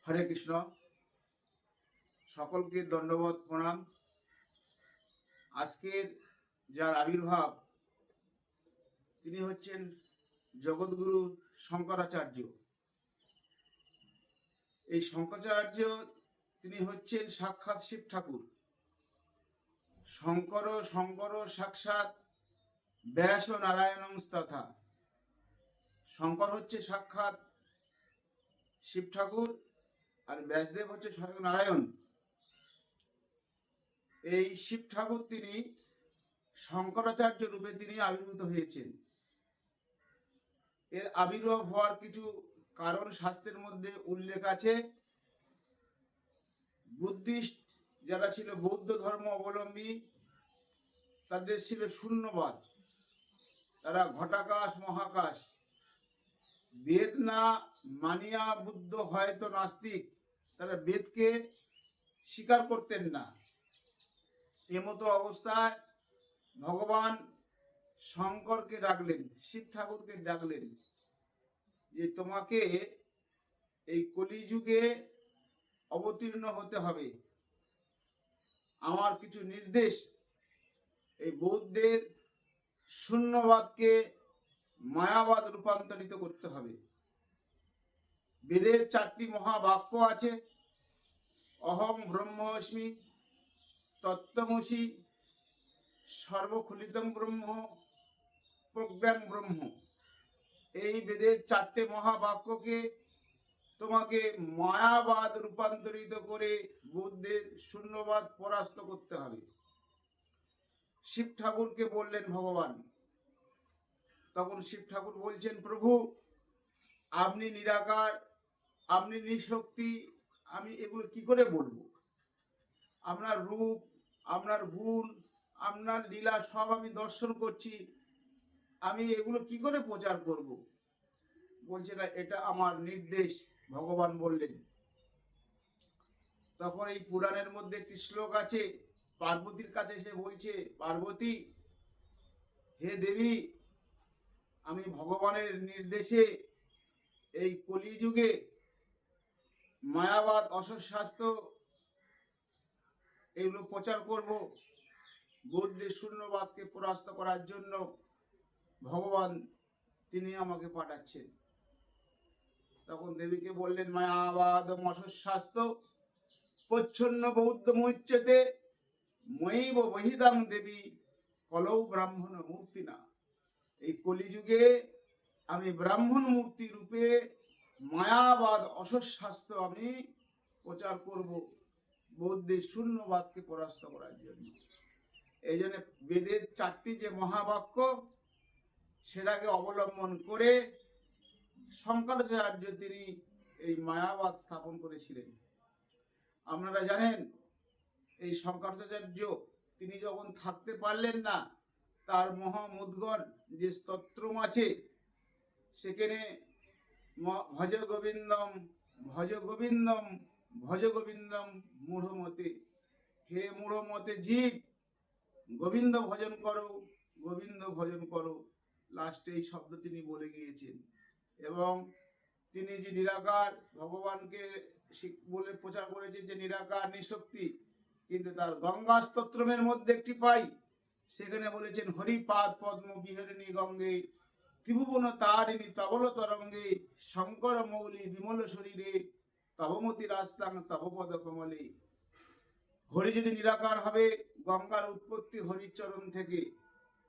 হরে কৃষ্ণ। সকলকে দণ্ডবত প্রণাম। আজকের যার আবির্ভাব তিনি হচ্ছেন জগৎগুরু শঙ্করাচার্য। এই শঙ্করাচার্য তিনি হচ্ছেন সাক্ষাৎ শিব ঠাকুর। শঙ্কর সাক্ষাৎ ব্যাস নারায়ণং তথা। শঙ্কর হচ্ছে সাক্ষাৎ শিব ঠাকুর আর ব্যাসদেব হচ্ছে স্বয়ং নারায়ণ। এই শিব ঠাকুর তিনি শঙ্করাচার্য রূপে তিনি আবির্ভূত হয়েছেন। এর আবির্ভাব হওয়ার কিছু কারণ শাস্ত্রের মধ্যে উল্লেখ আছে। বুদ্ধিস্ট যারা ছিল, বৌদ্ধ ধর্ম অবলম্বী, তাদের ছিল শূন্যবাদ। তারা ঘটাকাশ মহাকাশ বেদ না মানিয়া বুদ্ধ হয়তো নাস্তিক, তারা বেদকে স্বীকার করতেন না। এমতো অবস্থায় ভগবান শঙ্করকে ডাকলেন, শিব ঠাকুরকে ডাকলেন যে তোমাকে এই কলিযুগে অবতীর্ণ হতে হবে। আমার কিছু নির্দেশ, এই বৌদ্ধের শূন্যবাদকে মায়াবাদ রূপান্তরিত করতে হবে। বেদের 4টি মহাবাক্য আছে, অহং ব্রহ্মাস্মি, তত্ত্বমসি, সর্বখলিতং ব্রহ্ম, প্রজ্ঞান ব্রহ্ম। এই বেদের 4টে মহাবাক্যকে তোমাকে মায়াবাদ রূপান্তরিত করে বুদ্ধের শূন্যবাদ পরাস্ত করতে হবে। শিব ঠাকুরকে বললেন ভগবান। তখন শিব ঠাকুর বলছেন, প্রভু আপনি নিরাকার, আপনি নিঃশক্তি, আমি এগুলো কি করে বলবো? আপনার রূপ, আপনার গুণ, আপনার লীলা সব আমি দর্শন করছি, আমি এগুলো কি করে প্রচার করব? বলছে না, এটা আমার নির্দেশ, ভগবান বললেন। তখন এই পুরাণের মধ্যে একটি শ্লোক আছে, পার্বতীর কাছে সে বলছে, পার্বতী হে দেবী, আমি ভগবানের নির্দেশে এই কলিযুগে মায়াবাদ, অসৎশাস্ত্র এগুলো প্রচার করব। বুদ্ধের শূন্যবাদকে পরাস্ত করার জন্য ভগবান তিনি আমাকে পাঠাচ্ছেন। তখন দেবীকে বললেন, মায়াবাদ অসৎশাস্ত্র প্রচ্ছন্ন বৌদ্ধ মুচ্যতে ময়ৈব বহিদাং দেবী কলৌ ব্রাহ্মণ মূর্তি না। এই কলিযুগে আমি ব্রাহ্মণ মূর্তি রূপে মায়াবাদ অসৎশাস্ত্র আমি প্রচার করব বৌদ্ধের শূন্যবাদকে পরাস্ত করার জন্য। এই জন্য বেদের 4টি যে মহাবাক্য সেটাকে অবলম্বন করে শঙ্করাচার্য তিনি এই মায়াবাদ স্থাপন করেছিলেন। আপনারা জানেন, এই শঙ্করাচার্য তিনি যখন থাকতে পারলেন না, তার মহামুদ্গর যে স্তোত্রম আছে সেখানে ভজ গোবিন্দম ভজ গোবিন্দম ভজ গোবিন্দম মূঢ়মতে, হে মূঢ়মতে জীব, গোবিন্দ ভজন করো, গোবিন্দ ভজন করো। লাস্টে এই শব্দ তিনি বলে গিয়েছেন। এবং তিনি যে নিরাকার ভগবানকে বলে প্রচার করেছেন যে নিরাকার নিশক্তি, কিন্তু তার গঙ্গা স্তোত্রমের মধ্যে একটি পাই, সেখানে বলেছেন হরিপাদ পদ্ম বিহরিণী গঙ্গে ত্রিভুবন তারিণী তবল তরঙ্গে শঙ্কর মৌলি বিমল শরীরে তবমতি রাস্তাং তবপদ কমলে। হরি যদি নিরাকার হবে, গঙ্গার উৎপত্তি হরিচরণ থেকে।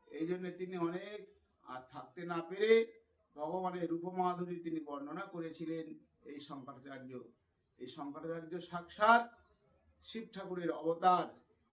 এই জন্য তিনি অনেক আর থাকতে না পেরে ভগবানের রূপমাধুরী তিনি বর্ণনা করেছিলেন। এই শঙ্করাচার্য সাক্ষাৎ শিব ঠাকুরের অবতার।